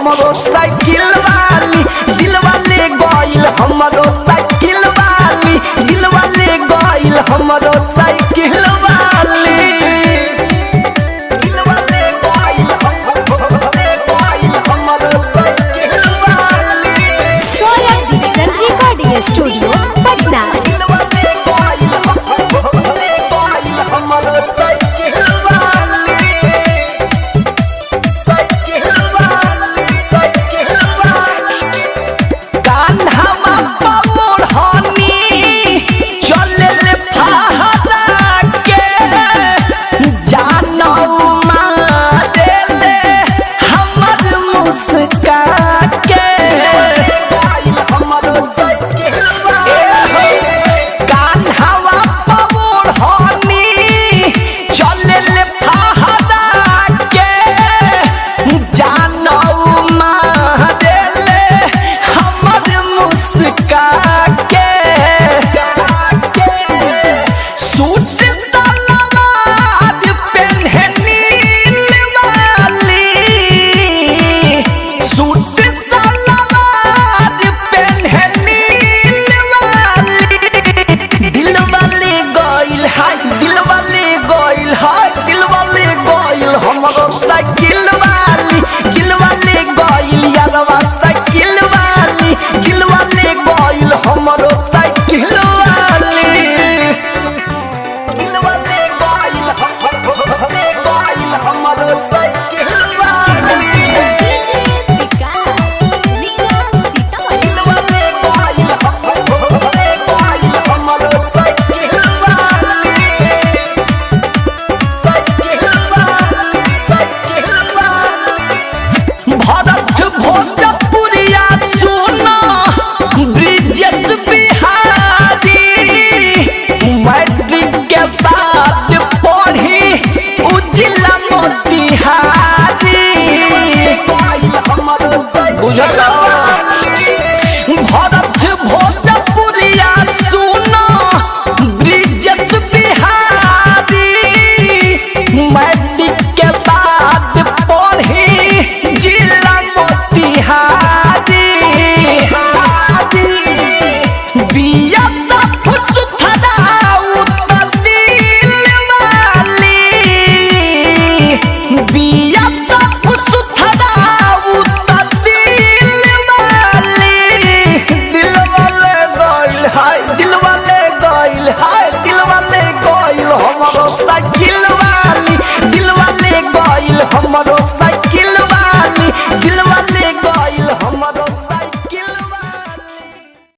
हमरो साइकिल वाली, दिलवा ले गइल हमरो साइकिल वाली, दिलवा ले गइल हमरो साइकिल वाली, दिलवा ले गइल हमरो साइकिल वाली। Saurabh digital recording studio Patna. दिलवा ले गइल हमरो साइकिल वाली, साइकिल वाली, साइकिल वाली। कान्हा पमोर हनी चले ले फहरा के, जानौ मारे ले हमर मुस्का के, हमरो साइकिल वाली। कान्हा पमोर हनी चले ले फहरा के, जानौ मारे ले हमर मुस्का के, सूट सलवार पेन्हनी वाली, सूट सलवार पेन्हनी वाली, दिलवा ले गइल हाय, दिलवा ले गइल हाय, दिलवा ले गइल हमरो साइकिल वाली, दिलवा ले गइल यारवा साइकिल वाली, दिलवा ले गइल हमरो साइकिल वाली, दिलवा ले गइल हमरो साइकिल वाली, दिलवा ले गइल हमरो साइकिल वाली, साइकिल वाली, साइकिल वाली। भरत भोजपुरिया सुना ब्रिजेश बिहारी, मैट्रिक के बाद पढ़ी उजिला मोतिहारी, बुझल।